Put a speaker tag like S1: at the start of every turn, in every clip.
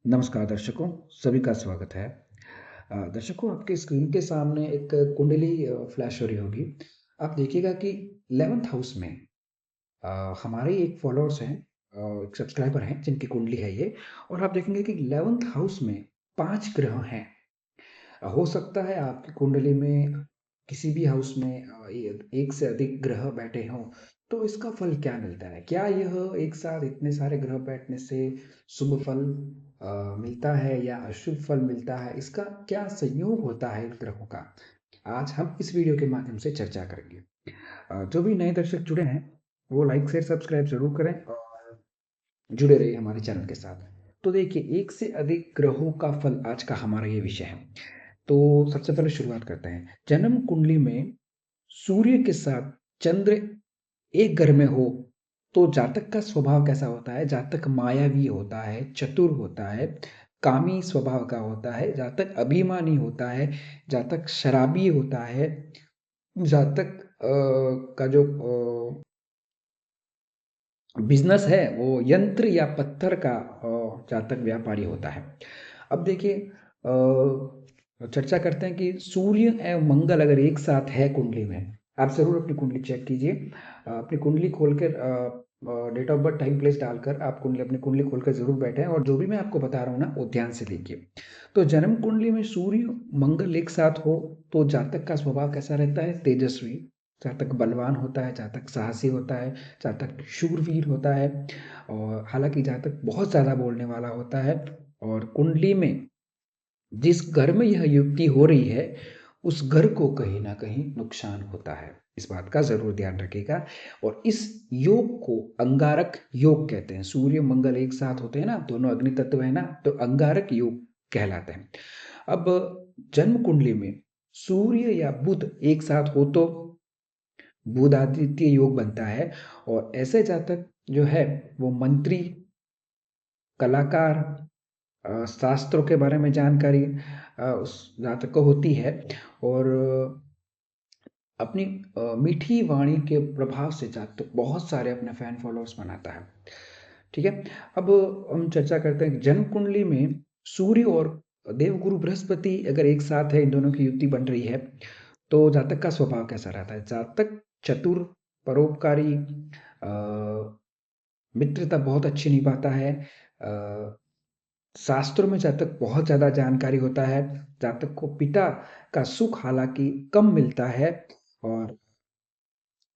S1: नमस्कार दर्शकों, सभी का स्वागत है। दर्शकों आपके स्क्रीन के सामने एक कुंडली फ्लैश हो रही होगी। आप देखिएगा कि 11th हाउस में हमारे एक फॉलोअर्स हैं, एक सब्सक्राइबर हैं जिनकी कुंडली है ये। और आप देखेंगे कि 11th हाउस में 5 ग्रह हैं। हो सकता है आपकी कुंडली में किसी भी हाउस में एक से अधिक ग्रह बैठे हों, तो इसका फल क्या मिलता है? क्या यह एक साथ इतने सारे ग्रह बैठने से शुभ फल मिलता है या अशुभ फल मिलता है? इसका क्या संयोग होता है इन ग्रहों का? आज हम इस वीडियो के माध्यम से चर्चा करेंगे। जो भी नए दर्शक जुड़े हैं, वो लाइक शेयर सब्सक्राइब जरूर करें और जुड़े रहिए हमारे चैनल के साथ। तो देखिए, एक से अधिक ग्रहों का फल आज का हमारा ये विषय है। तो सबसे पहले शुरुआत करते हैं। जन्म कुंडली में सूर्य के साथ चंद्र एक घर में हो तो जातक का स्वभाव कैसा होता है? जातक मायावी होता है, चतुर होता है, कामी स्वभाव का होता है, जातक अभिमानी होता है, जातक शराबी होता है, जातक का जो बिजनेस है वो यंत्र या पत्थर का जातक व्यापारी होता है। अब देखिए, चर्चा करते हैं कि सूर्य एवं मंगल अगर एक साथ है कुंडली में। आप जरूर अपनी कुंडली चेक कीजिए। अपनी कुंडली खोलकर date of birth time place डालकर आप अपनी कुंडली खोलकर जरूर बैठें और जो भी मैं आपको बता रहा हूँ ना वो ध्यान से देखिए। तो जन्म कुंडली में सूर्य मंगल एक साथ हो तो जातक का स्वभाव कैसा रहता है? तेजस्वी। जातक बलवान होता है, जातक साहसी होता है, जातक शूरवीर होता है। और हालांकि जातक बहुत ज़्यादा बोलने वाला होता है। और कुंडली में जिस घर में यह युक्ति हो रही है उस घर को कहीं ना कहीं नुकसान होता है। इस बात का जरूर ध्यान रखिएगा। और इस योग को अंगारक योग कहते हैं। सूर्य मंगल एक साथ होते हैं ना, दोनों अग्नि तत्व है ना, तो अंगारक योग कहलाते हैं। अब जन्म कुंडली में सूर्य या बुध एक साथ हो तो बुध आदित्य योग बनता है। और ऐसे जातक जो है वो मंत्री, कलाकार, शास्त्रों के बारे में जानकारी उस जातक को होती है। और अपनी मीठी वाणी के प्रभाव से जातक बहुत सारे अपने फैन फॉलोअर्स बनाता है। ठीक है। अब हम चर्चा करते हैं जन्म कुंडली में सूर्य और देवगुरु बृहस्पति अगर एक साथ है, इन दोनों की युति बन रही है, तो जातक का स्वभाव कैसा रहता है? जातक चतुर, परोपकारी, मित्रता बहुत अच्छी निभाता है। शास्त्रों में जातक बहुत ज़्यादा जानकारी होता है। जातक को पिता का सुख हालांकि कम मिलता है। और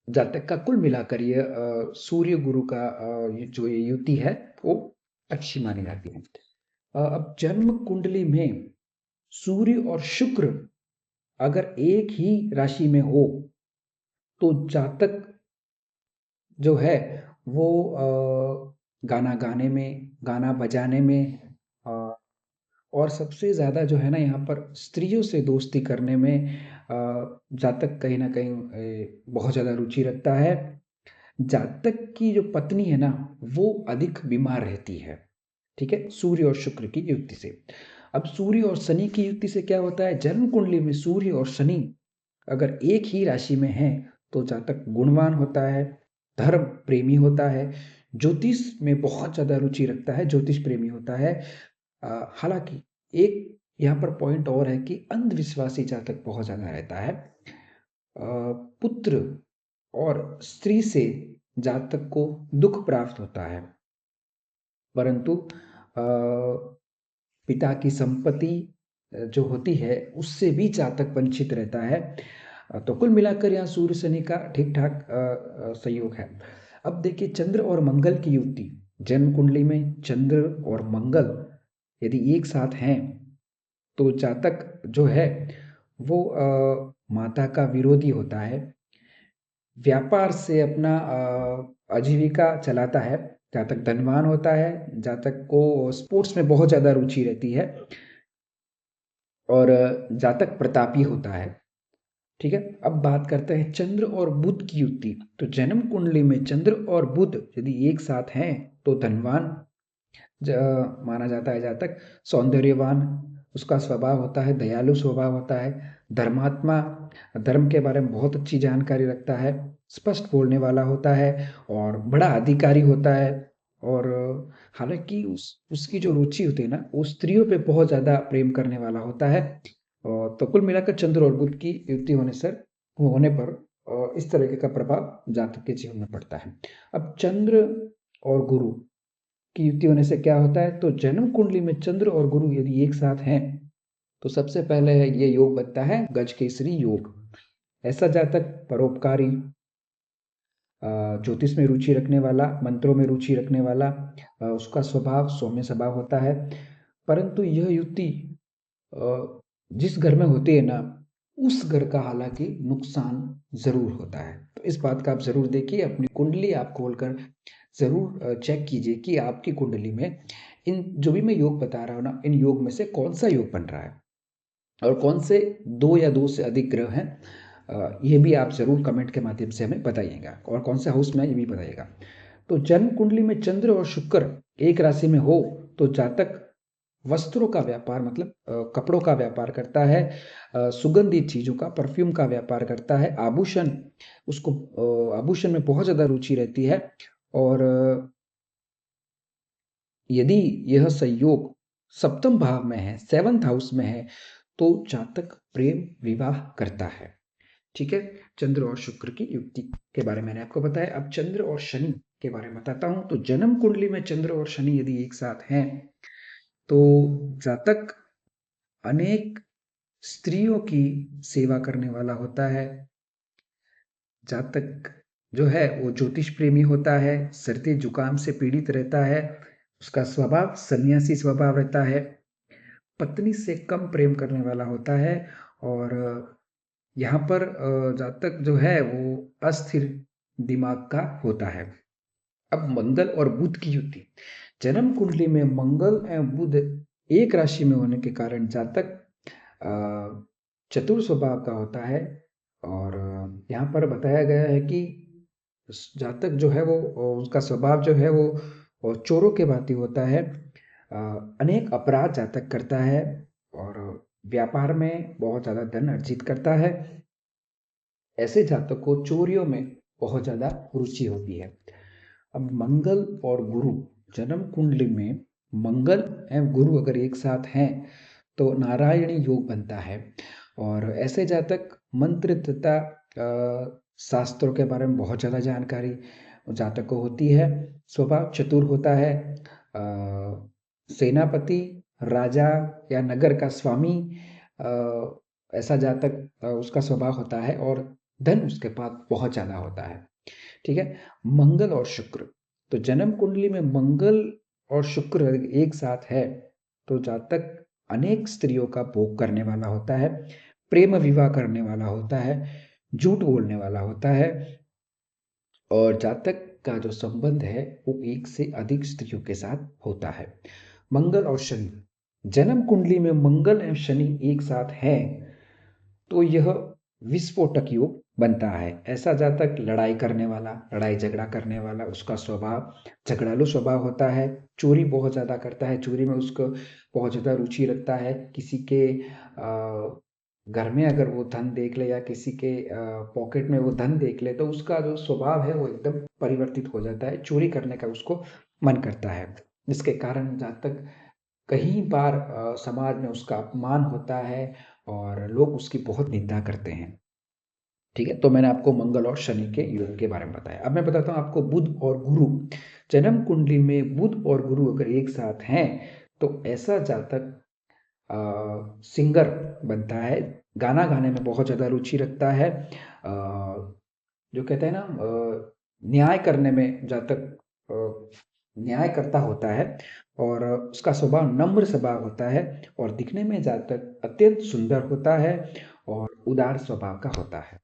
S1: जातक का कुल मिलाकर ये सूर्य गुरु का ये जो ये युति है वो अच्छी मानी जाती है। अब जन्म कुंडली में सूर्य और शुक्र अगर एक ही राशि में हो तो जातक जो है वो गाना गाने में, गाना बजाने में, अ, और सबसे ज़्यादा जो है ना यहाँ पर स्त्रियों से दोस्ती करने में जातक कहीं ना कहीं बहुत ज़्यादा रुचि रखता है। जातक की जो पत्नी है ना वो अधिक बीमार रहती है। ठीक है, सूर्य और शुक्र की युक्ति से। अब सूर्य और शनि की युक्ति से क्या होता है? जन्म कुंडली में सूर्य और शनि अगर एक ही राशि में है तो जातक गुणवान होता है, धर्म प्रेमी होता है, ज्योतिष में बहुत ज़्यादा रुचि रखता है, ज्योतिष प्रेमी होता है। हालांकि एक यहाँ पर पॉइंट और है कि अंधविश्वासी जातक बहुत ज़्यादा रहता है। पुत्र और स्त्री से जातक को दुख प्राप्त होता है, परंतु पिता की संपत्ति जो होती है उससे भी जातक वंचित रहता है। तो कुल मिलाकर यहाँ सूर्य शनि का ठीक ठाक संयोग है। अब देखिए, चंद्र और मंगल की युति। जन्म कुंडली में चंद्र और मंगल यदि एक साथ हैं तो जातक जो है वो माता का विरोधी होता है, व्यापार से अपना आजीविका चलाता है, जातक धनवान होता है, जातक को स्पोर्ट्स में बहुत ज़्यादा रुचि रहती है और जातक प्रतापी होता है। ठीक है। अब बात करते हैं चंद्र और बुध की युति। तो जन्म कुंडली में चंद्र और बुध यदि एक साथ हैं तो धनवान माना जाता है जातक, सौंदर्यवान उसका स्वभाव होता है, दयालु स्वभाव होता है, धर्मात्मा, धर्म के बारे में बहुत अच्छी जानकारी रखता है, स्पष्ट बोलने वाला होता है और बड़ा अधिकारी होता है। और हालाँकि उसकी जो रुचि होती है ना, वो स्त्रियों पे बहुत ज़्यादा प्रेम करने वाला होता है। तो कुल मिलाकर चंद्र और बुध की युति होने पर इस तरीके का प्रभाव जातक के जीवन में पड़ता है। अब चंद्र और गुरु की युति होने से क्या होता है, तो जन्म कुंडली में चंद्र और गुरु यदि एक साथ हैं, तो सबसे पहले ये योग बनता है गजकेसरी योग। ऐसा जातक परोपकारी, ज्योतिष में रुचि रखने वाला, मंत्रों में रुचि रखने वाला, उसका स्वभाव सौम्य स्वभाव होता है। परंतु यह युति जिस घर में होती है ना, उस घर का हालांकि नुकसान जरूर होता है। तो इस बात का आप जरूर देखिए, अपनी कुंडली आप खोलकर जरूर चेक कीजिए कि आपकी कुंडली में इन जो भी मैं योग बता रहा हूँ ना, इन योग में से कौन सा योग बन रहा है और कौन से दो या दो से अधिक ग्रह हैं। ये भी आप जरूर कमेंट के माध्यम से हमें बताइएगा, और कौन से हाउस में है ये भी बताइएगा। तो जन्म कुंडली में चंद्र और शुक्र एक राशि में हो, तो जातक वस्त्रों का व्यापार, मतलब कपड़ों का व्यापार करता है, सुगंधित चीजों का, परफ्यूम का व्यापार करता है, आभूषण, उसको आभूषण में बहुत ज्यादा रुचि रहती है। और यदि यह संयोग सप्तम भाव में है, सेवंथ हाउस में है, तो जातक प्रेम विवाह करता है। ठीक है, चंद्र और शुक्र की युक्ति के बारे में मैंने आपको बताया। अब चंद्र और शनि के बारे में बताता हूं। तो जन्म कुंडली में चंद्र और शनि यदि एक साथ हैं, तो जातक अनेक स्त्रियों की सेवा करने वाला होता है। जातक जो है वो ज्योतिष प्रेमी होता है, सर्दी जुकाम से पीड़ित रहता है, उसका स्वभाव सन्यासी स्वभाव रहता है, पत्नी से कम प्रेम करने वाला होता है। और यहाँ पर जातक जो है वो अस्थिर दिमाग का होता है। अब मंगल और बुध की युति, जन्म कुंडली में मंगल एवं बुध एक राशि में होने के कारण जातक चतुर स्वभाव का होता है। और यहाँ पर बताया गया है कि जातक जो है वो उसका स्वभाव जो है वो चोरों के भांति होता है। अनेक अपराध जातक करता है और व्यापार में बहुत ज़्यादा धन अर्जित करता है। ऐसे जातक को चोरियों में बहुत ज़्यादा रुचि होती है। अब मंगल और गुरु, जन्म कुंडली में मंगल एवं गुरु अगर एक साथ हैं, तो नारायणी योग बनता है। और ऐसे जातक मंत्र तथा शास्त्रों के बारे में बहुत ज़्यादा जानकारी जातक को होती है। स्वभाव चतुर होता है, सेनापति, राजा या नगर का स्वामी, ऐसा जातक उसका स्वभाव होता है, और धन उसके पास बहुत ज़्यादा होता है। ठीक है, मंगल और शुक्र, तो जन्म कुंडली में मंगल और शुक्र एक साथ है, तो जातक अनेक स्त्रियों का भोग करने वाला होता है, प्रेम विवाह करने वाला होता है, झूठ बोलने वाला होता है, और जातक का जो संबंध है वो एक से अधिक स्त्रियों के साथ होता है। मंगल और शनि, जन्म कुंडली में मंगल एवं शनि एक साथ हैं, तो यह विस्फोटक योग बनता है। ऐसा जातक लड़ाई करने वाला, लड़ाई झगड़ा करने वाला, उसका स्वभाव झगड़ालू स्वभाव होता है, चोरी बहुत ज़्यादा करता है, चोरी में उसको बहुत ज़्यादा रुचि रखता है। किसी के घर में अगर वो धन देख ले या किसी के पॉकेट में वो धन देख ले, तो उसका जो स्वभाव है वो एकदम परिवर्तित हो जाता है, चोरी करने का उसको मन करता है, जिसके कारण जातक कई बार समाज में उसका अपमान होता है और लोग उसकी बहुत निंदा करते हैं। ठीक है, तो मैंने आपको मंगल और शनि के योग के बारे में बताया। अब मैं बताता हूँ आपको बुध और गुरु। जन्म कुंडली में बुध और गुरु अगर एक साथ हैं, तो ऐसा जातक सिंगर बनता है, गाना गाने में बहुत ज़्यादा रुचि रखता है। जो कहते हैं ना, न्याय करने में जातक न्याय करता होता है, और उसका स्वभाव नम्र स्वभाव होता है, और दिखने में जातक अत्यंत सुंदर होता है और उदार स्वभाव का होता है।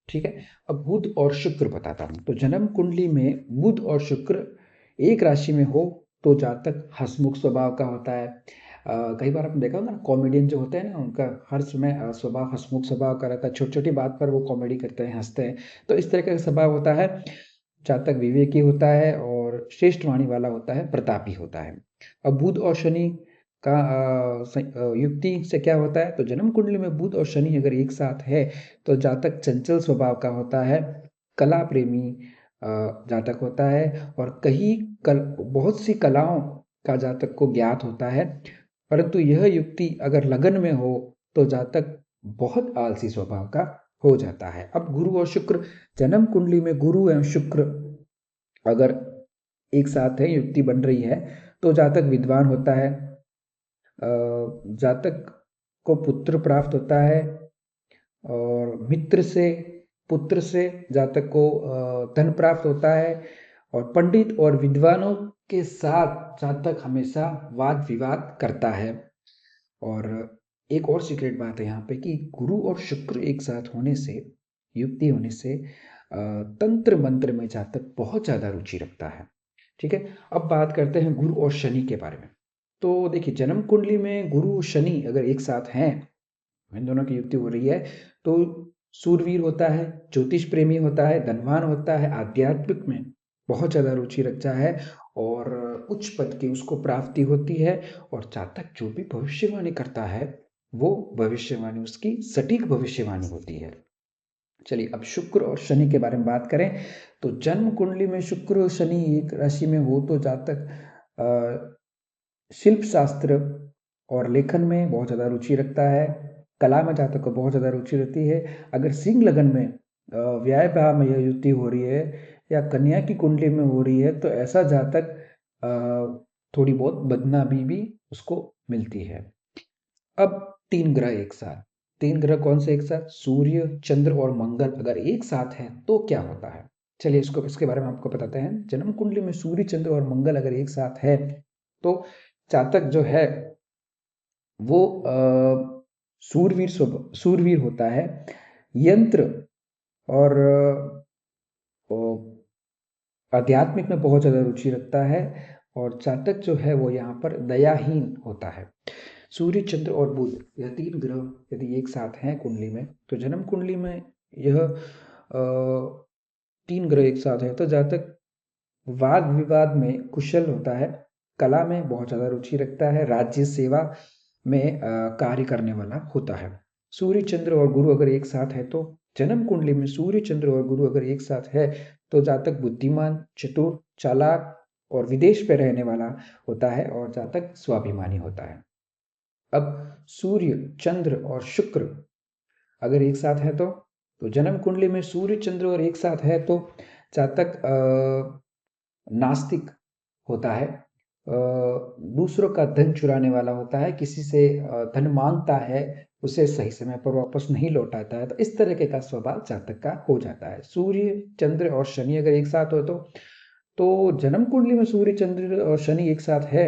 S1: ठीक है, अब बुध और शुक्र बताता हूँ। तो जन्म कुंडली में बुध और शुक्र एक राशि में हो, तो जातक हंसमुख स्वभाव का होता है। कई बार आपने देखा होगा ना, कॉमेडियन जो होते हैं ना, उनका हर समय स्वभाव हंसमुख स्वभाव का रहता है, छोटी छोटी बात पर वो कॉमेडी करते हैं, हंसते हैं। तो इस तरह का स्वभाव होता है। जातक विवेकी होता है और श्रेष्ठ वाणी वाला होता है, प्रतापी होता है। अब बुध और शनि का युक्ति से क्या होता है, तो जन्म कुंडली में बुध और शनि अगर एक साथ है, तो जातक चंचल स्वभाव का होता है, कला प्रेमी, जातक होता है और बहुत सी कलाओं का जातक को ज्ञात होता है। परंतु यह युक्ति अगर लगन में हो तो जातक बहुत आलसी स्वभाव का हो जाता है। अब गुरु और शुक्र, जन्म कुंडली में गुरु एवं शुक्र अगर एक साथ है, युक्ति बन रही है, तो जातक विद्वान होता है, जातक को पुत्र प्राप्त होता है और मित्र से, पुत्र से जातक को धन प्राप्त होता है और पंडित और विद्वानों के साथ जातक हमेशा वाद विवाद करता है। और एक और सीक्रेट बात है यहाँ पे कि गुरु और शुक्र एक साथ होने से, युक्ति होने से तंत्र मंत्र में जातक बहुत ज़्यादा रुचि रखता है। ठीक है, अब बात करते हैं गुरु और शनि के बारे में। तो देखिए, जन्म कुंडली में गुरु शनि अगर एक साथ हैं, इन दोनों की युक्ति हो रही है, तो सूरवीर होता है, ज्योतिष प्रेमी होता है, धनवान होता है, आध्यात्मिक में बहुत ज़्यादा रुचि रखता है और उच्च पद की उसको प्राप्ति होती है। और जातक जो भी भविष्यवाणी करता है, वो भविष्यवाणी उसकी सटीक भविष्यवाणी होती है। चलिए, अब शुक्र और शनि के बारे में बात करें तो जन्म कुंडली में शुक्र और शनि एक राशि में हो तो जातक शिल्प शास्त्र और लेखन में बहुत ज़्यादा रुचि रखता है, कला में जातक को बहुत ज़्यादा रुचि रहती है। अगर सिंह लगन में व्यय भाव में यह युति हो रही है या कन्या की कुंडली में हो रही है, तो ऐसा जातक थोड़ी बहुत बदनामी भी उसको मिलती है। अब तीन ग्रह एक साथ, तीन ग्रह कौन से एक साथ? सूर्य, चंद्र और मंगल अगर एक साथ हैं तो क्या होता है? चलिए, इसके बारे में आपको बताते हैं। जन्म कुंडली में सूर्य, चंद्र और मंगल अगर एक साथ है तो जातक जो है वो सूरवीर होता है, यंत्र और आध्यात्मिक में बहुत ज़्यादा रुचि रखता है और जातक जो है वो यहाँ पर दयाहीन होता है। सूर्य, चंद्र और बुध, यह तीन ग्रह यदि एक साथ हैं कुंडली में, तो जन्म कुंडली में यह तीन ग्रह एक साथ है तो जातक वाद विवाद में कुशल होता है, कला में बहुत ज़्यादा रुचि रखता है, राज्य सेवा में कार्य करने वाला होता है। सूर्य, चंद्र और गुरु अगर एक साथ है तो जन्म कुंडली में सूर्य, चंद्र और गुरु अगर एक साथ है तो जातक बुद्धिमान, चतुर, चालाक और विदेश पे रहने वाला होता है और जातक स्वाभिमानी होता है। अब सूर्य, चंद्र और शुक्र अगर एक साथ है तो जन्म कुंडली में सूर्य, चंद्र और एक साथ है तो जातक नास्तिक होता है, दूसरों का धन चुराने वाला होता है, किसी से धन मांगता है, उसे सही समय पर वापस नहीं लौटाता है, तो इस तरीके का स्वभाव जातक का हो जाता है। सूर्य, चंद्र और शनि अगर एक साथ हो तो जन्म कुंडली में सूर्य, चंद्र और शनि एक साथ है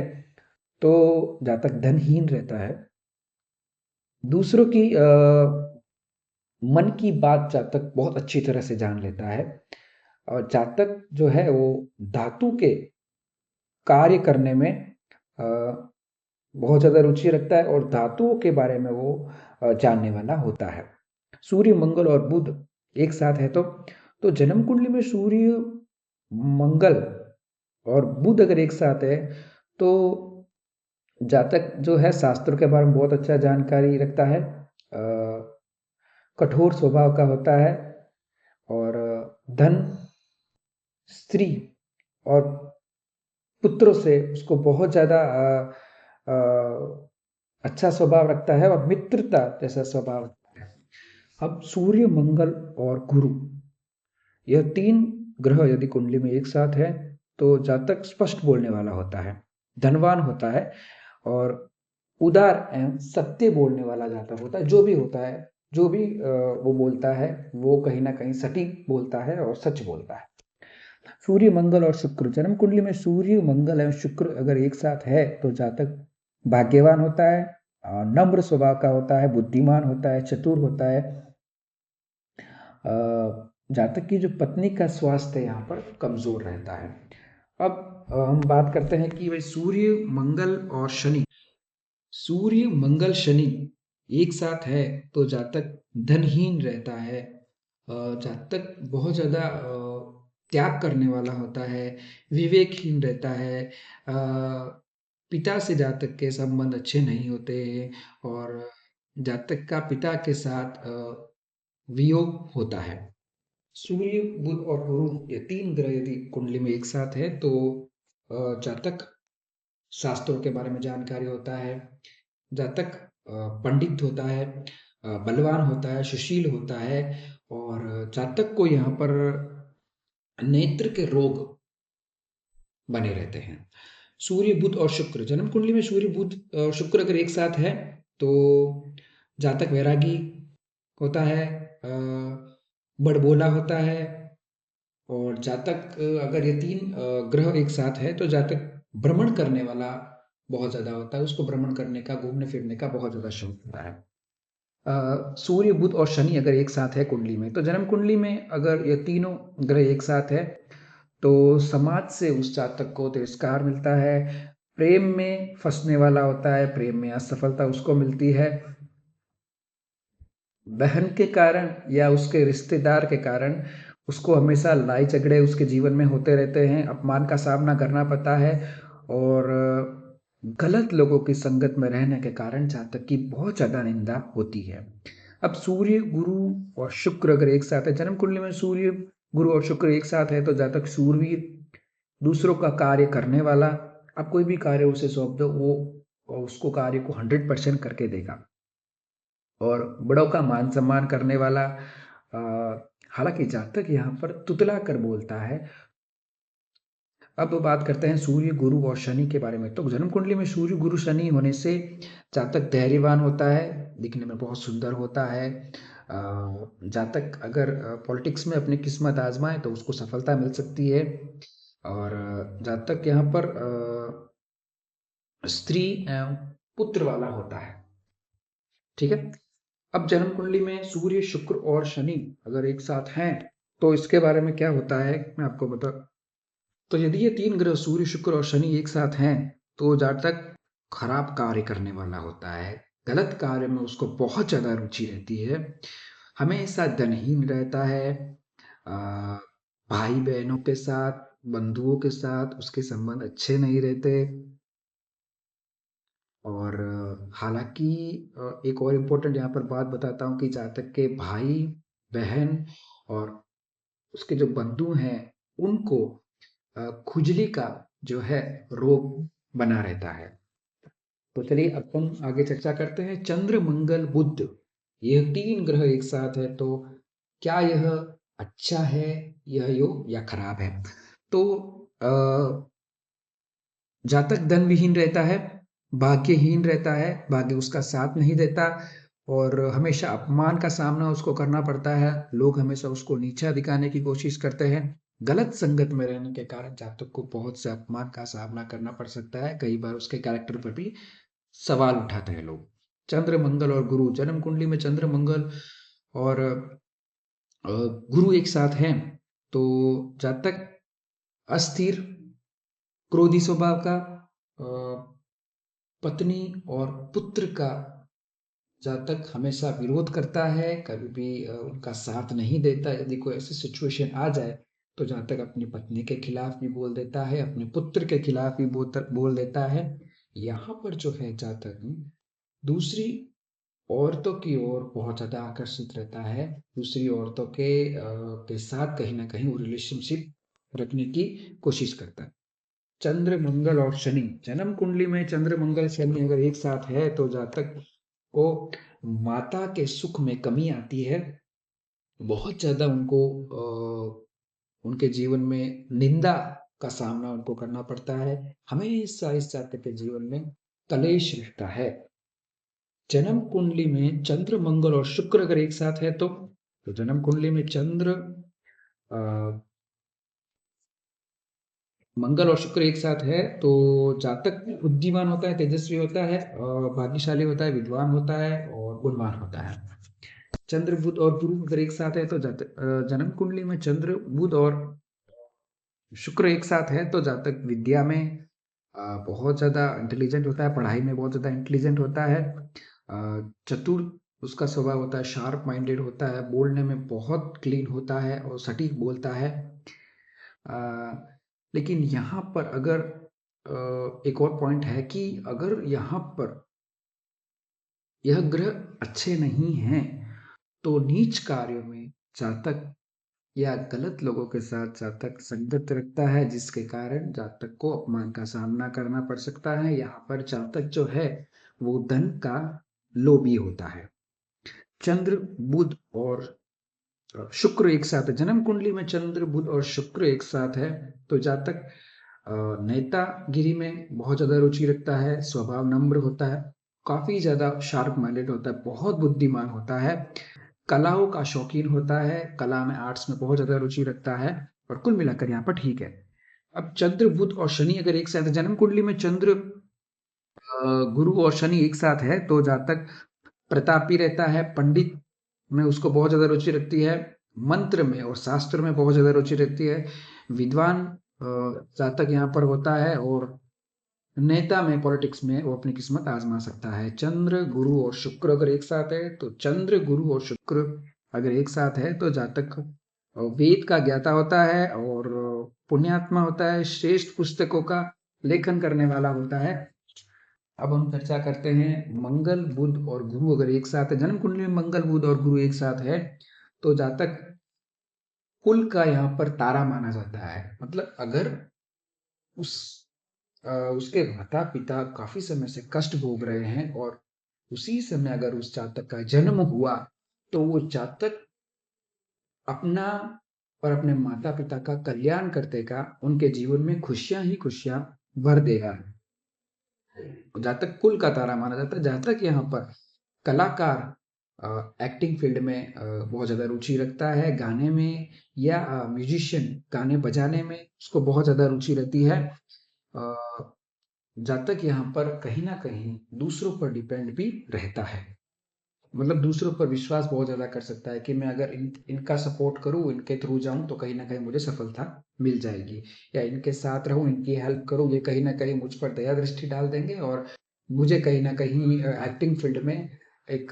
S1: तो जातक धनहीन रहता है, दूसरों की मन की बात जातक बहुत अच्छी तरह से जान लेता है और जातक जो है वो धातु के कार्य करने में बहुत ज़्यादा रुचि रखता है और धातुओं के बारे में वो जानने वाला होता है। सूर्य, मंगल और बुध एक साथ है तो जन्म कुंडली में सूर्य, मंगल और बुध अगर एक साथ है तो जातक जो है शास्त्रों के बारे में बहुत अच्छा जानकारी रखता है, कठोर स्वभाव का होता है और धन, स्त्री और पुत्रों से उसको बहुत ज़्यादा अच्छा स्वभाव रखता है और मित्रता जैसा स्वभाव रखता है। अब सूर्य, मंगल और गुरु, यह तीन ग्रह यदि कुंडली में एक साथ है तो जातक स्पष्ट बोलने वाला होता है, धनवान होता है और उदार एवं सत्य बोलने वाला जातक होता है। जो भी होता है, जो भी वो बोलता है वो कहीं ना कहीं सटीक बोलता है और सच बोलता है। सूर्य, मंगल और शुक्र, जन्म कुंडली में सूर्य, मंगल एवं शुक्र अगर एक साथ है तो जातक भाग्यवान होता है, नम्र स्वभाव का होता है, बुद्धिमान होता है, चतुर होता है। जातक की जो पत्नी का स्वास्थ्य यहाँ पर कमजोर रहता है। अब हम बात करते हैं कि भाई सूर्य, मंगल और शनि, सूर्य, मंगल, शनि एक साथ है तो जातक धनहीन रहता है, जातक बहुत ज़्यादा त्याग करने वाला होता है, विवेकहीन रहता है, पिता से जातक के संबंध अच्छे नहीं होते हैं और जातक का पिता के साथ वियोग होता है। सूर्य, बुध और गुरु ये 3 ग्रह यदि कुंडली में एक साथ है तो जातक शास्त्रों के बारे में जानकारी होता है, जातक पंडित होता है, बलवान होता है, सुशील होता है और जातक को यहाँ पर नेत्र के रोग बने रहते हैं। सूर्य, बुध और शुक्र, जन्म कुंडली में सूर्य, बुध और शुक्र अगर एक साथ है तो जातक वैरागी होता है, बड़बोला होता है और जातक अगर ये 3 ग्रह एक साथ है तो जातक भ्रमण करने वाला बहुत ज़्यादा होता है, उसको भ्रमण करने का, घूमने-फिरने का बहुत ज़्यादा शौक होता है। सूर्य, बुध और शनि अगर एक साथ है कुंडली में, तो जन्म कुंडली में अगर ये तीनों ग्रह एक साथ है, तो समाज से उस जातक को तिरस्कार मिलता है, प्रेम में फँसने वाला होता है, प्रेम में असफलता उसको मिलती है। बहन के कारण या उसके रिश्तेदार के कारण उसको हमेशा लड़ाई झगड़े उसके जीवन में होते रहते हैं, अपमान का सामना करना पड़ता है और गलत लोगों की संगत में रहने के कारण जातक की बहुत ज़्यादा निंदा होती है। अब सूर्य, गुरु और शुक्र अगर एक साथ है, जन्म कुंडली में सूर्य, गुरु और शुक्र एक साथ है तो जातक शूरवीर, दूसरों का कार्य करने वाला, आप कोई भी कार्य उसे सौंप दो वो उसको कार्य को 100% करके देगा और बड़ों का मान सम्मान करने वाला। हालांकि जातक यहाँ पर तुतला कर बोलता है। अब बात करते हैं सूर्य, गुरु और शनि के बारे में। तो जन्म कुंडली में सूर्य, गुरु, शनि होने से जातक धैर्यवान होता है, दिखने में बहुत सुंदर होता है। जातक अगर पॉलिटिक्स में अपनी किस्मत आजमाए तो उसको सफलता मिल सकती है और जातक यहाँ पर स्त्री एवं पुत्र वाला होता है। ठीक है। अब जन्म कुंडली में सूर्य, शुक्र और शनि अगर एक साथ हैं तो इसके बारे में क्या होता है मैं आपको बता। तो यदि ये 3 ग्रह सूर्य, शुक्र और शनि एक साथ हैं तो जातक खराब कार्य करने वाला होता है, गलत कार्य में उसको बहुत ज़्यादा रुचि रहती है, हमेशा धनहीन रहता है, भाई बहनों के साथ, बंधुओं के साथ उसके संबंध अच्छे नहीं रहते और हालाँकि एक और इम्पोर्टेंट यहाँ पर बात बताता हूँ कि जातक के भाई, बहन और उसके जो बंधु हैं, उनको खुजली का जो है रोग बना रहता है। तो चलिए अब हम आगे चर्चा करते हैं चंद्र, मंगल, बुध, ये 3 ग्रह एक साथ है तो क्या यह अच्छा है यह योग या खराब है? तो अ, जातक धन विहीन रहता है, भाग्यहीन रहता है, भाग्य उसका साथ नहीं देता और हमेशा अपमान का सामना उसको करना पड़ता है, लोग हमेशा उसको नीचा दिखाने की कोशिश करते हैं। गलत संगत में रहने के कारण जातक को बहुत से अपमान का सामना करना पड़ सकता है, कई बार उसके कैरेक्टर पर भी सवाल उठाते हैं लोग। चंद्र, मंगल और गुरु, जन्म कुंडली में चंद्र, मंगल और गुरु एक साथ हैं तो जातक अस्थिर, क्रोधी स्वभाव का, पत्नी और पुत्र का जातक हमेशा विरोध करता है, कभी भी उनका साथ नहीं देता। यदि कोई ऐसी सिचुएशन आ जाए तो जातक अपनी पत्नी के खिलाफ भी बोल देता है, अपने पुत्र के खिलाफ भी बोल देता है। यहाँ पर जो है जातक दूसरी औरतों की ओर बहुत ज़्यादा आकर्षित रहता है, दूसरी औरतों के साथ कहीं न कहीं वो रिलेशनशिप रखने की कोशिश करता है। चंद्र, मंगल और शनि, जन्म कुंडली में चंद्र, मंगल, शनि अगर एक साथ है तो जातक को माता के सुख में कमी आती है, बहुत ज़्यादा उनको उनके जीवन में निंदा का सामना उनको करना पड़ता है, हमेशा इस जातक के जीवन में कलेश रहता है। जन्म कुंडली में चंद्र, मंगल और शुक्र अगर एक साथ है तो जन्म कुंडली में चंद्र, अ, मंगल और शुक्र एक साथ है तो जातक बुद्धिमान होता है, तेजस्वी होता है, भाग्यशाली होता है, विद्वान होता है और गुणवान होता है। चंद्र, बुध और गुरु अगर एक साथ है तो जन्म कुंडली में चंद्र, बुध और शुक्र एक साथ है तो जातक विद्या में बहुत ज़्यादा इंटेलिजेंट होता है, पढ़ाई में बहुत ज़्यादा इंटेलिजेंट होता है, चतुर उसका स्वभाव होता है, शार्प माइंडेड होता है, बोलने में बहुत क्लीन होता है और सटीक बोलता है। लेकिन यहाँ पर अगर एक और पॉइंट है कि अगर यहाँ पर यह ग्रह अच्छे नहीं हैं तो नीच कार्यों में जातक या गलत लोगों के साथ जातक संगत रखता है, जिसके कारण जातक को अपमान का सामना करना पड़ सकता है। यहाँ पर जातक जो है वो धन का लोभी होता है। चंद्र, बुध और शुक्र एक साथ है, जन्म कुंडली में चंद्र, बुध और शुक्र एक साथ है, तो जातक नेतागिरी में बहुत ज्यादा रुचि रखता है, स्वभाव नम्र होता है, काफी ज्यादा शार्प माइंडेड होता है, बहुत बुद्धिमान होता है, कलाओं का शौकीन होता है, कला में आर्ट्स में बहुत ज्यादा रुचि रखता है, और कुल मिलाकर यहाँ पर ठीक है। अब चंद्र, बुध और शनि अगर एक साथ है, जन्म कुंडली में चंद्र, गुरु और शनि एक साथ है, तो जातक प्रतापी रहता है, पंडित में उसको बहुत ज्यादा रुचि रखती है, मंत्र में और शास्त्र में बहुत ज्यादा रुचि रखती है, विद्वान जातक यहाँ पर होता है, और नेता में, पॉलिटिक्स में वो अपनी किस्मत आजमा सकता है। चंद्र, गुरु और शुक्र अगर एक साथ है, तो चंद्र, गुरु और शुक्र अगर एक साथ है, तो जातक वेद का ज्ञाता होता है, और पुण्यात्मा होता है, श्रेष्ठ पुस्तकों का लेखन करने वाला होता है। अब हम चर्चा करते हैं मंगल, बुध और गुरु अगर एक साथ है, जन्म कुंडली में मंगल, बुध और गुरु एक साथ है, तो जातक कुल का यहाँ पर तारा माना जाता है। मतलब अगर उस उसके माता पिता काफी समय से कष्ट भोग रहे हैं, और उसी समय अगर उस जातक का जन्म हुआ, तो वो जातक अपना और अपने माता पिता का कल्याण कर देगा, उनके जीवन में खुशियां ही खुशियां भर देगा। जहाँ तक कुल का तारा माना जाता है, जहाँ तक यहाँ पर कलाकार एक्टिंग फील्ड में बहुत ज़्यादा रुचि रखता है, गाने में, या म्यूजिशियन गाने बजाने में उसको बहुत ज़्यादा रुचि रहती है। जहाँ तक यहाँ पर कहीं ना कहीं दूसरों पर डिपेंड भी रहता है, मतलब दूसरों पर विश्वास बहुत ज़्यादा कर सकता है कि मैं अगर इनका सपोर्ट करूँ, इनके थ्रू जाऊँ, तो कहीं ना कहीं मुझे सफलता मिल जाएगी, या इनके साथ रहूँ, इनकी हेल्प करूँ, ये कहीं ना कहीं मुझ पर दया दृष्टि डाल देंगे, और मुझे कहीं ना कहीं एक्टिंग फील्ड में एक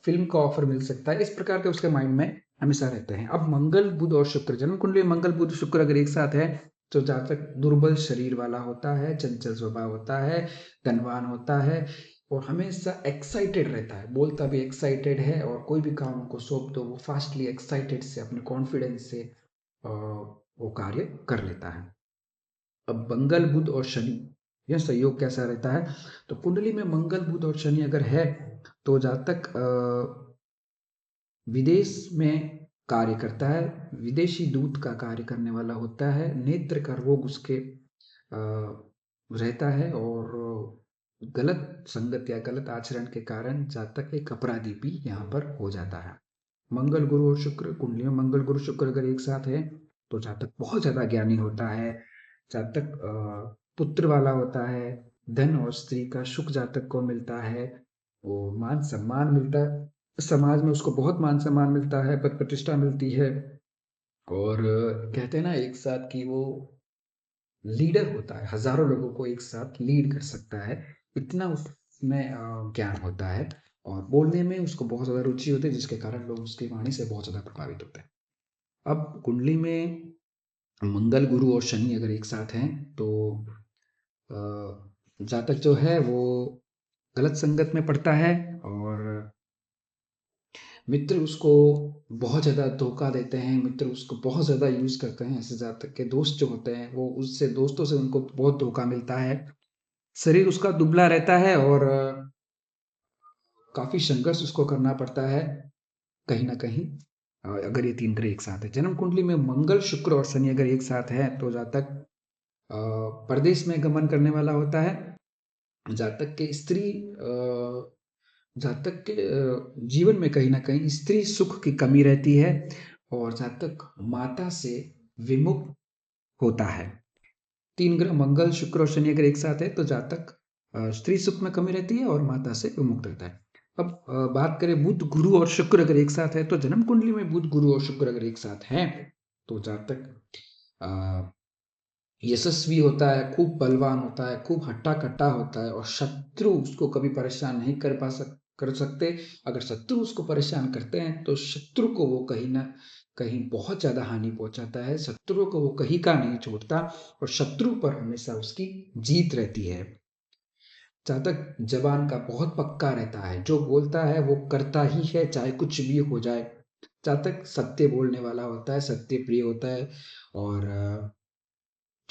S1: फिल्म का ऑफर मिल सकता है। इस प्रकार के उसके माइंड में हमेशा रहते हैं। अब मंगल, बुध और शुक्र, जन्म कुंडली में मंगल, बुध, शुक्र अगर एक साथ है, तो जातक दुर्बल शरीर वाला होता है, चंचल स्वभाव होता है, धनवान होता है, और हमेशा एक्साइटेड रहता है, बोलता भी एक्साइटेड है, और कोई भी काम उनको सौंप दो वो फास्टली एक्साइटेड से, अपने कॉन्फिडेंस से वो कार्य कर लेता है। अब मंगल, बुध और शनि, यह संयोग कैसा रहता है, तो कुंडली में मंगल, बुध और शनि अगर है, तो जातक विदेश में कार्य करता है, विदेशी दूत का कार्य करने वाला होता है, नेत्र का रोग उसके रहता है, और गलत संगत या गलत आचरण के कारण जातक एक अपराधी भी यहाँ पर हो जाता है। मंगल, गुरु और शुक्र, कुंडली में मंगल, गुरु, शुक्र अगर एक साथ है, तो जातक बहुत ज्यादा ज्ञानी होता है, जातक पुत्र वाला होता है, धन और स्त्री का सुख जातक को मिलता है, वो मान सम्मान मिलता है, समाज में उसको बहुत मान सम्मान मिलता है, पद प्रतिष्ठा मिलती है, और कहते हैं ना एक साथ कि वो लीडर होता है, हजारों लोगों को एक साथ लीड कर सकता है, इतना उसमें ज्ञान होता है, और बोलने में उसको बहुत ज्यादा रुचि होती है, जिसके कारण लोग उसकी वाणी से बहुत ज्यादा प्रभावित होते हैं। अब कुंडली में मंगल, गुरु और शनि अगर एक साथ हैं, तो जातक जो है वो गलत संगत में पड़ता है, और मित्र उसको बहुत ज़्यादा धोखा देते हैं, मित्र उसको बहुत ज़्यादा यूज़ करते हैं, ऐसे जातक के दोस्त जो होते हैं वो उससे, दोस्तों से उनको बहुत धोखा मिलता है, शरीर उसका दुबला रहता है, और काफ़ी संघर्ष उसको करना पड़ता है कहीं ना कहीं, अगर ये तीन ग्रह एक साथ है। जन्म कुंडली में मंगल, शुक्र और शनि अगर एक साथ है, तो जातक परदेश में गमन करने वाला होता है, जातक के स्त्री जातक के जीवन में कहीं ना कहीं स्त्री सुख की कमी रहती है, और जातक माता से विमुख होता है। तीन ग्रह मंगल, शुक्र और शनि अगर एक साथ है, तो जातक स्त्री सुख में कमी रहती है, और माता से विमुक्त रहता है। अब बात करें बुध, गुरु और शुक्र अगर एक साथ है, तो जन्म कुंडली में बुध, गुरु और शुक्र अगर एक साथ हैं, तो जातक यशस्वी होता है, खूब बलवान होता है, खूब हट्टा कट्टा होता है, और शत्रु उसको कभी परेशान नहीं कर सकते। अगर शत्रु उसको परेशान करते हैं, तो शत्रु को वो कहीं ना कहीं बहुत ज्यादा हानि पहुंचाता है, शत्रु को वो कहीं का नहीं छोड़ता, और शत्रु पर हमेशा उसकी जीत रहती है। जातक जबान का बहुत पक्का रहता है, जो बोलता है वो करता ही है, चाहे कुछ भी हो जाए, जातक सत्य बोलने वाला होता है, सत्य प्रिय होता है और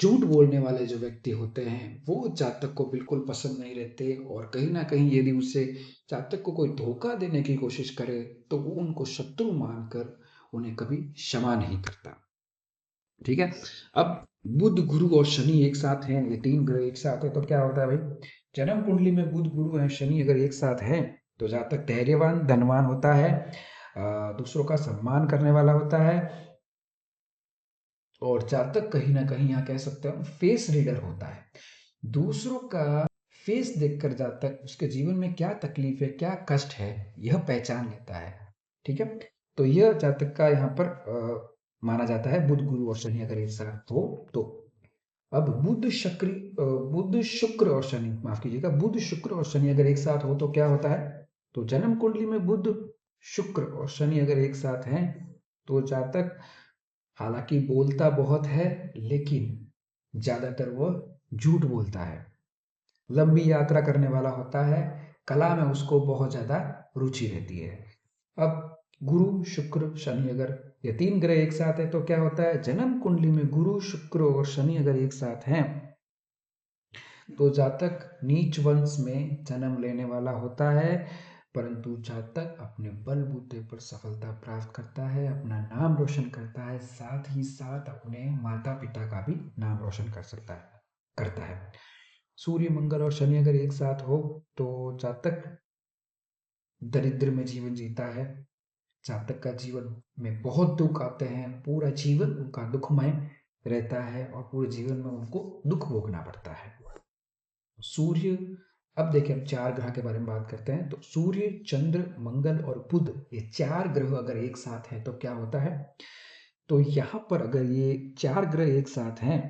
S1: झूठ बोलने वाले जो व्यक्ति होते हैं वो जातक को बिल्कुल पसंद नहीं रहते और कहीं ना कहीं यदि उससे जातक को कोई धोखा देने की कोशिश करे तो वो उनको शत्रु मानकर उन्हें कभी क्षमा नहीं करता। ठीक है। अब बुध गुरु और शनि एक साथ हैं, ये तीन ग्रह एक साथ है तो क्या होता है भाई, जन्म कुंडली में बुध गुरु है शनि अगर एक साथ है तो जातक धैर्यवान धनवान होता है, दूसरों का सम्मान करने वाला होता है और जातक कहीं ना कहीं यहाँ कह सकते हैं फेस रीडर होता है। दूसरों का फेस देखकर जातक उसके जीवन में क्या तकलीफ है क्या कष्ट है यह पहचान लेता है। ठीक है। तो यह जातक का यहाँ पर माना जाता है बुध गुरु और शनि अगर एक साथ हो तो। अब बुध शुक्र और शनि, माफ कीजिएगा, बुध शुक्र और शनि अगर एक साथ हो तो क्या होता है, तो जन्म कुंडली में बुध शुक्र और शनि अगर एक साथ हैं तो जातक हालांकि बोलता बहुत है लेकिन ज्यादातर वह झूठ बोलता है, लंबी यात्रा करने वाला होता है, कला में उसको बहुत ज्यादा रुचि रहती है। अब गुरु शुक्र शनि अगर ये तीन ग्रह एक साथ है तो क्या होता है, जन्म कुंडली में गुरु शुक्र और शनि अगर एक साथ हैं तो जातक नीच वंश में जन्म लेने वाला होता है, परंतु जातक अपने बलबूते पर सफलता प्राप्त करता है, अपना नाम रोशन करता है, साथ ही साथ अपने माता पिता का भी नाम रोशन कर सकता है करता है। सूर्य मंगल और शनि अगर एक साथ हो तो जातक दरिद्र में जीवन जीता है, जातक का जीवन में बहुत दुख आते हैं, पूरा जीवन उनका दुखमय रहता है और पूरे जीवन में उनको दुख भोगना पड़ता है। सूर्य, अब देखिए हम चार ग्रह के बारे में बात करते हैं तो सूर्य चंद्र मंगल और बुध ये चार ग्रह अगर एक साथ हैं तो क्या होता है, तो यहाँ पर अगर ये चार ग्रह एक साथ हैं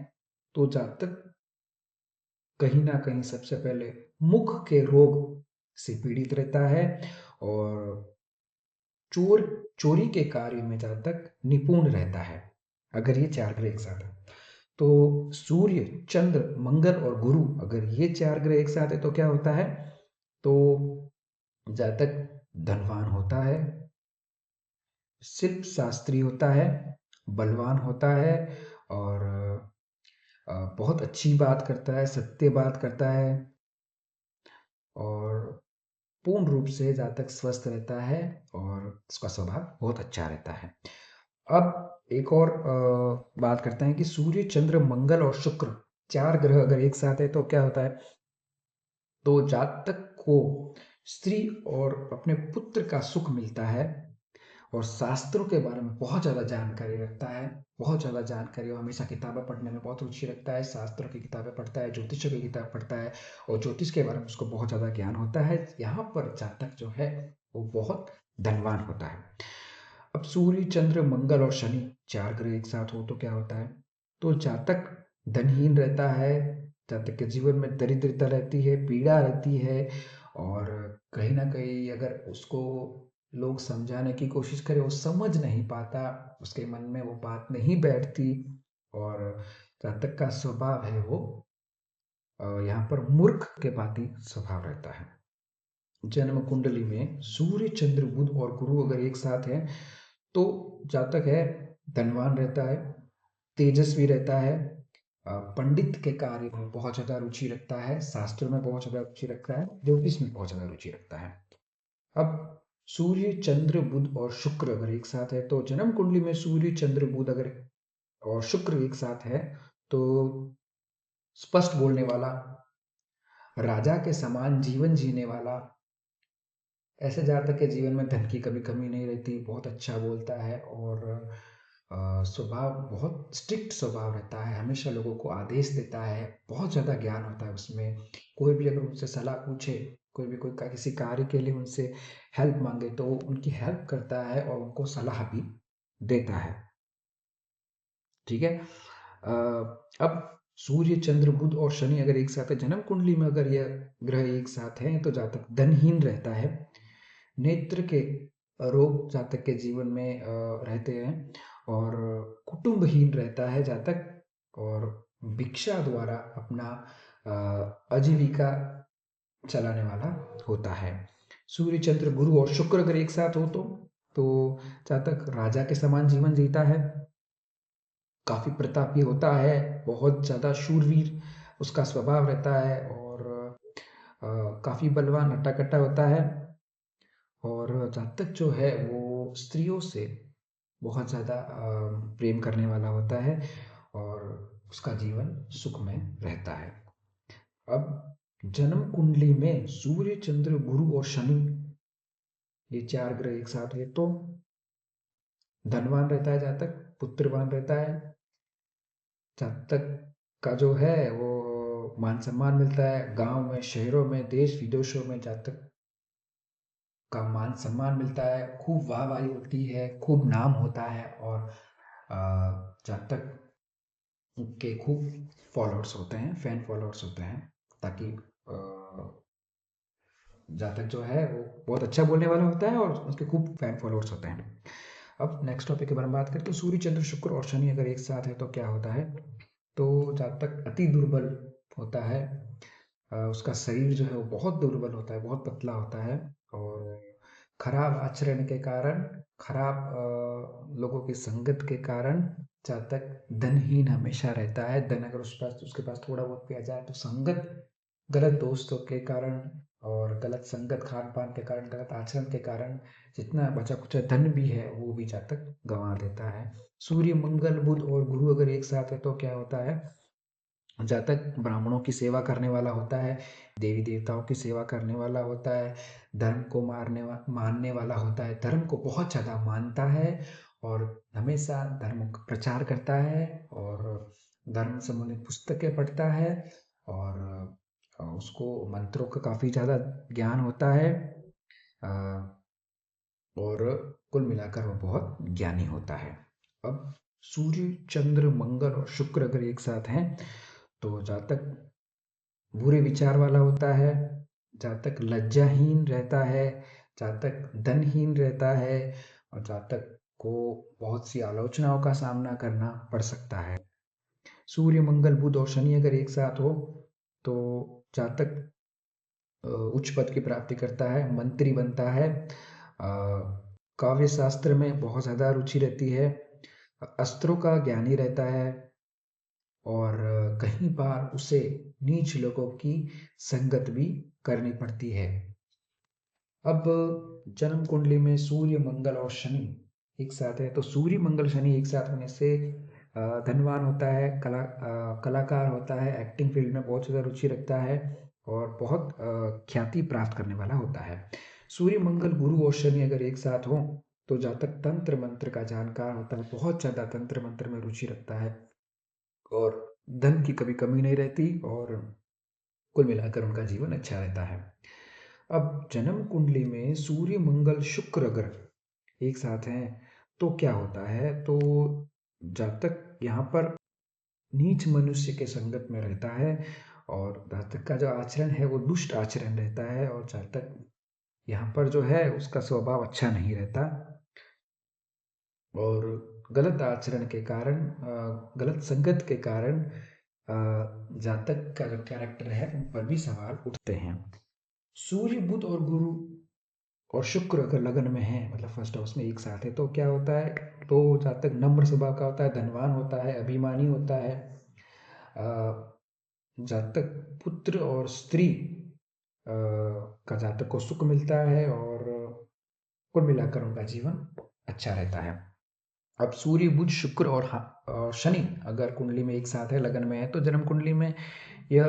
S1: तो जातक कहीं ना कहीं सबसे पहले मुख के रोग से पीड़ित रहता है और चोर चोरी के कार्य में जातक निपुण रहता है अगर ये चार ग्रह एक साथ है। तो सूर्य चंद्र मंगल और गुरु अगर ये चार ग्रह एक साथ है तो क्या होता है, तो जातक धनवान होता है, शिल्प शास्त्री होता है, बलवान होता है और बहुत अच्छी बात करता है, सत्य बात करता है और पूर्ण रूप से जातक स्वस्थ रहता है और उसका स्वभाव बहुत अच्छा रहता है। अब एक और बात करते हैं कि सूर्य चंद्र मंगल और शुक्र चार ग्रह अगर एक साथ है तो क्या होता है, तो जातक को स्त्री और अपने पुत्र का सुख मिलता है और शास्त्रों के बारे में बहुत ज़्यादा जानकारी रखता है, बहुत ज़्यादा जानकारी, वो हमेशा किताबें पढ़ने में बहुत रुचि रखता है, शास्त्रों की किताबें पढ़ता है, ज्योतिषों की किताब पढ़ता है और ज्योतिष के बारे में उसको बहुत ज़्यादा ज्ञान होता है। यहाँ पर जातक जो है वो बहुत धनवान होता है। अब सूर्य चंद्र मंगल और शनि चार ग्रह एक साथ हो तो क्या होता है, तो जातक धनहीन रहता है, जातक के जीवन में दरिद्रता रहती है, पीड़ा रहती है और कहीं ना कहीं अगर उसको लोग समझाने की कोशिश करें वो समझ नहीं पाता, उसके मन में वो बात नहीं बैठती और जातक का स्वभाव है वो यहाँ पर मूर्ख के भांति स्वभाव रहता है। जन्म कुंडली में सूर्य चंद्र बुध और गुरु अगर एक साथ हैं तो जातक है धनवान रहता है, तेजस्वी रहता है, पंडित के कार्य में बहुत ज्यादा रुचि रखता है, शास्त्र में बहुत ज्यादा रुचि रखता है, ज्योतिष में बहुत ज्यादा रुचि रखता है। अब सूर्य चंद्र बुध और शुक्र अगर एक साथ है तो जन्म कुंडली में सूर्य चंद्र बुध अगर और शुक्र एक साथ है तो स्पष्ट बोलने वाला, राजा के समान जीवन जीने वाला, ऐसे जातक के जीवन में धन की कभी कमी नहीं रहती, बहुत अच्छा बोलता है और स्वभाव बहुत स्ट्रिक्ट स्वभाव रहता है, हमेशा लोगों को आदेश देता है, बहुत ज़्यादा ज्ञान होता है उसमें। कोई भी अगर उनसे सलाह पूछे, कोई भी कोई किसी कार्य के लिए उनसे हेल्प मांगे तो वो उनकी हेल्प करता है और उनको सलाह भी देता है। ठीक है। अब सूर्य चंद्र बुध और शनि अगर एक साथ है जन्म कुंडली में, अगर यह ग्रह एक साथ हैं तो जातक धनहीन रहता है, नेत्र के रोग जातक के जीवन में रहते हैं और कुटुंबहीन रहता है जातक और भिक्षा द्वारा अपना आजीविका चलाने वाला होता है। सूर्य चंद्र गुरु और शुक्र अगर एक साथ हो तो तो जातक राजा के समान जीवन जीता है, काफ़ी प्रतापी होता है, बहुत ज़्यादा शूरवीर उसका स्वभाव रहता है और काफ़ी बलवान हट्टा-कट्टा होता है और जातक जो है वो स्त्रियों से बहुत ज़्यादा प्रेम करने वाला होता है और उसका जीवन सुख में रहता है। अब जन्म कुंडली में सूर्य, चंद्र, गुरु और शनि ये 4 ग्रह एक साथ है तो धनवान रहता है जातक, पुत्रवान रहता है, जातक का जो है वो मान-सम्मान मिलता है, गाँव में, शहरों में, देश-विदेशों में जातक का मान-सम्मान मिलता है, खूब वाहवाही होती है, खूब नाम होता है और जातक के खूब फॉलोअर्स होते हैं, फैन फॉलोअर्स होते हैं ताकि जातक जो है वो बहुत अच्छा बोलने वाला होता है और उसके खूब फैन फॉलोअर्स होते हैं। अब नेक्स्ट टॉपिक के बारे में बात करते हैं। सूर्य, चंद्र, शुक्र और शनि अगर एक साथ है तो क्या होता है? तो जातक अति दुर्बल होता है। उसका शरीर जो है वो बहुत दुर्बल होता है, बहुत पतला होता है और खराब आचरण के कारण, खराब लोगों की संगत के कारण जातक धनहीन हमेशा रहता है। धन अगर उसके पास थोड़ा बहुत भी आ जाए तो संगत, गलत दोस्तों के कारण और गलत संगत, खान-पान के कारण, गलत आचरण के कारण जितना बचा-खुचा धन भी है वो भी जातक गँवा देता है। सूर्य, मंगल, बुध और गुरु अगर एक साथ है तो क्या होता है? जातक ब्राह्मणों की सेवा करने वाला होता है, देवी देवताओं की सेवा करने वाला होता है, धर्म को मानने वाला होता है, धर्म को बहुत ज़्यादा मानता है और हमेशा धर्म का प्रचार करता है और धर्म संबंधित पुस्तकें पढ़ता है और उसको मंत्रों का काफ़ी ज़्यादा ज्ञान होता है अ, और कुल मिलाकर वो बहुत ज्ञानी होता है। अब सूर्य, चंद्र, मंगल और शुक्र अगर एक साथ हैं तो जातक बुरे विचार वाला होता है, जातक लज्जाहीन रहता है, जातक धनहीन रहता है और जातक को बहुत सी आलोचनाओं का सामना करना पड़ सकता है। सूर्य, मंगल, बुध और शनि अगर एक साथ हो तो जातक उच्च पद की प्राप्ति करता है, मंत्री बनता है, काव्य शास्त्र में बहुत ज़्यादा रुचि रहती है, अस्त्रों का ज्ञानी रहता है और कई बार उसे नीच लोगों की संगत भी करनी पड़ती है। अब जन्म कुंडली में सूर्य, मंगल और शनि एक साथ है तो सूर्य, मंगल, शनि एक साथ होने से धनवान होता है, कलाकार होता है, एक्टिंग फील्ड में बहुत ज़्यादा रुचि रखता है और बहुत ख्याति प्राप्त करने वाला होता है। सूर्य, मंगल, गुरु और शनि अगर एक साथ हों तो जातक तंत्र मंत्र का जानकार होता है, बहुत ज़्यादा तंत्र मंत्र में रुचि रखता है और धन की कभी कमी नहीं रहती और कुल मिलाकर उनका जीवन अच्छा रहता है। अब जन्म कुंडली में सूर्य, मंगल, शुक्र अगर एक साथ हैं तो क्या होता है? तो जातक यहाँ पर नीच मनुष्य के संगत में रहता है और जातक का जो आचरण है वो दुष्ट आचरण रहता है और जातक यहाँ पर जो है उसका स्वभाव अच्छा नहीं रहता और गलत आचरण के कारण, गलत संगत के कारण जातक का जो कैरेक्टर है उन पर भी सवाल उठते हैं। सूर्य, बुध और गुरु और शुक्र अगर लगन में है, मतलब फर्स्ट हाउस में एक साथ है तो क्या होता है? तो जातक नम्र स्वभाव का होता है, धनवान होता है, अभिमानी होता है, जातक पुत्र और स्त्री का जातक को सुख मिलता है और कुल मिलाकर उनका जीवन अच्छा रहता है। अब सूर्य, बुध, शुक्र और शनि अगर कुंडली में एक साथ है, लगन में है तो जन्म कुंडली में यह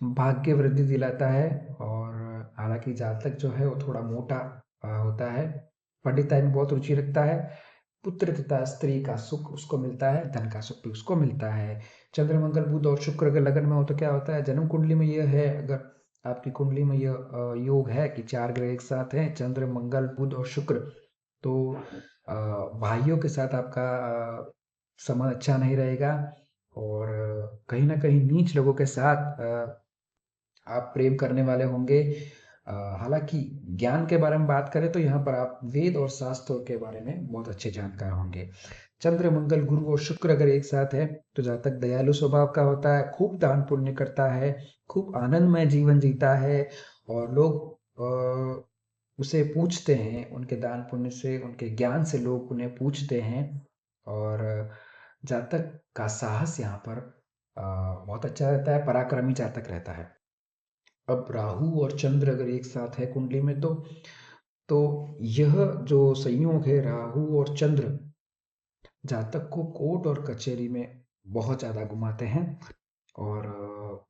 S1: भाग्य वृद्धि दिलाता है और हालांकि जातक जो है वो थोड़ा मोटा होता है, पंडिताई में बहुत रुचि रखता है, पुत्र तथा स्त्री का सुख उसको मिलता है, धन का सुख भी उसको मिलता है। चंद्र, मंगल, बुध और शुक्र अगर लगन में हो तो क्या होता है? जन्म कुंडली में यह है, अगर आपकी कुंडली में यह योग है कि 4 ग्रह एक साथ हैं, चंद्र, मंगल, बुध और शुक्र, तो भाइयों के साथ आपका संबंध अच्छा नहीं रहेगा और कहीं ना कहीं नीच लोगों के साथ आप प्रेम करने वाले होंगे। हालांकि ज्ञान के बारे में बात करें तो यहाँ पर आप वेद और शास्त्रों के बारे में बहुत अच्छे जानकार होंगे। चंद्र, मंगल, गुरु और शुक्र अगर एक साथ है तो जातक दयालु स्वभाव का होता है, खूब दान पुण्य करता है, खूब आनंदमय जीवन जीता है और लोग उसे पूछते हैं, उनके दान पुण्य से, उनके ज्ञान से लोग उन्हें पूछते हैं। और जातक का साहस यहाँ पर बहुत अच्छा रहता है, पराक्रमी जातक रहता है। अब राहु और चंद्र अगर एक साथ है कुंडली में, तो यह जो संयोग है राहु और चंद्र, जातक को कोर्ट और कचहरी में बहुत ज़्यादा घुमाते हैं। और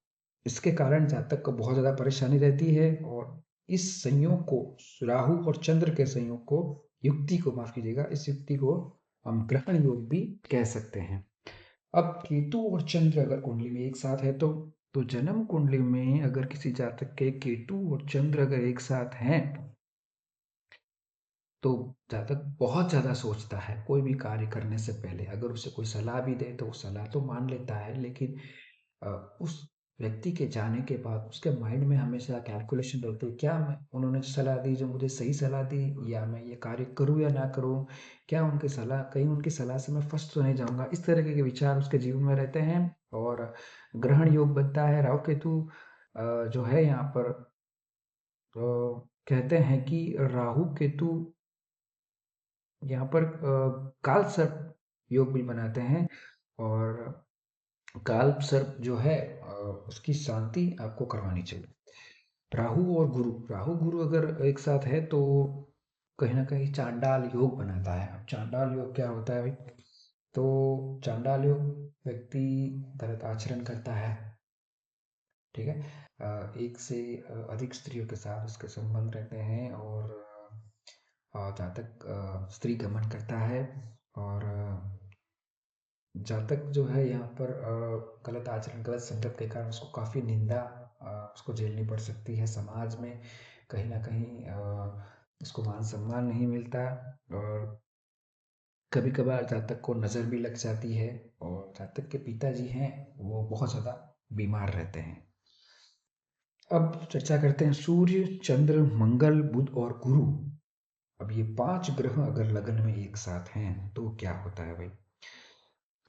S1: इसके कारण जातक को बहुत ज़्यादा परेशानी रहती है। और इस संयोग को, राहु और चंद्र के संयोग को, युक्ति को, माफ कीजिएगा, इस युक्ति को हम ग्रहण योग भी कह सकते हैं। अब केतु और चंद्र अगर कुंडली में एक साथ है, तो जन्म कुंडली में अगर किसी जातक के केतु और चंद्र अगर एक साथ हैं, तो जातक बहुत ज़्यादा सोचता है कोई भी कार्य करने से पहले। अगर उसे कोई सलाह भी दे तो वो सलाह तो मान लेता है, लेकिन उस व्यक्ति के जाने के बाद उसके माइंड में हमेशा कैलकुलेशन रहती है, क्या मैं, उन्होंने जो सलाह दी, जो मुझे सही सलाह दी, या मैं ये कार्य करूँ या ना करूँ, क्या उनकी सलाह, कहीं उनकी सलाह से मैं फंस तो नहीं जाऊँगा। इस तरह के विचार उसके जीवन में रहते हैं। और ग्रहण योग बनता है। राहु केतु जो है यहाँ पर, कहते हैं कि राहु केतु यहाँ पर काल सर्प योग भी बनाते हैं। और काल सर्प जो है उसकी शांति आपको करवानी चाहिए। राहु और गुरु, राहु गुरु अगर एक साथ है तो कहीं ना कहीं चांडाल योग बनाता है। अब चांडाल योग क्या होता है भाई? तो चांडाल योग, व्यक्ति गलत आचरण करता है, ठीक है, एक से अधिक स्त्रियों के साथ उसके संबंध रहते हैं। और जातक स्त्री गमन करता है। और जातक जो है यहाँ पर गलत आचरण, गलत संगत के कारण उसको काफ़ी निंदा उसको झेलनी पड़ सकती है समाज में। कहीं ना कहीं उसको मान सम्मान नहीं मिलता। और कभी कभार जातक को नज़र भी लग जाती है। और जातक के पिताजी हैं, वो बहुत ज़्यादा बीमार रहते हैं। अब चर्चा करते हैं सूर्य, चंद्र, मंगल, बुध और गुरु। अब ये 5 ग्रह अगर लगन में एक साथ हैं तो क्या होता है भाई?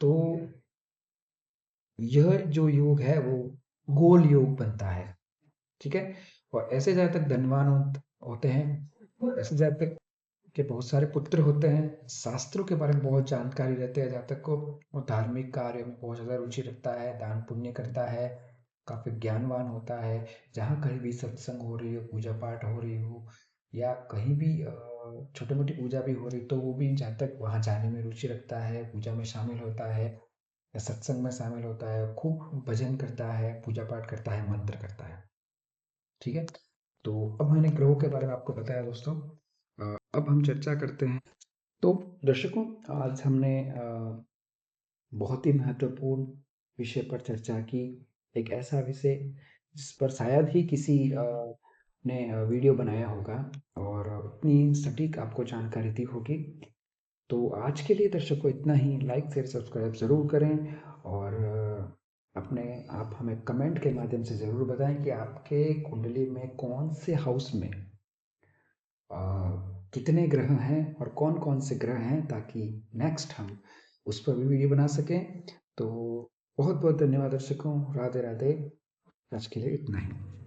S1: तो यह जो योग है वो गोल योग बनता है, ठीक है। और ऐसे जातक धनवान होते हैं। ऐसे जातक के बहुत सारे पुत्र होते हैं। शास्त्रों के बारे में बहुत जानकारी रहती है जातक को। और धार्मिक कार्य में बहुत ज़्यादा रुचि रखता है, दान पुण्य करता है, काफ़ी ज्ञानवान होता है। जहाँ कहीं भी सत्संग हो रही हो, पूजा पाठ हो रही हो, या कहीं भी छोटी मोटी पूजा भी हो रही, तो वो भी जातक वहाँ जाने में रुचि रखता है, पूजा में शामिल होता है या सत्संग में शामिल होता है, खूब भजन करता है, पूजा पाठ करता है, मंत्र करता है, ठीक है। तो अब मैंने ग्रहों के बारे में आपको बताया दोस्तों। अब हम चर्चा करते हैं। तो दर्शकों, आज हमने बहुत ही महत्वपूर्ण विषय पर चर्चा की। एक ऐसा विषय जिस पर शायद ही किसी ने वीडियो बनाया होगा और इतनी सटीक आपको जानकारी दी होगी। तो आज के लिए दर्शकों इतना ही। लाइक शेयर सब्सक्राइब ज़रूर करें। और अपने आप हमें कमेंट के माध्यम से ज़रूर बताएं कि आपके कुंडली में कौन से हाउस में अ, कितने ग्रह हैं और कौन कौन से ग्रह हैं, ताकि नेक्स्ट हम उस पर भी वीडियो बना सकें। तो बहुत बहुत धन्यवाद दर्शकों। राधे राधे। आज के लिए इतना ही।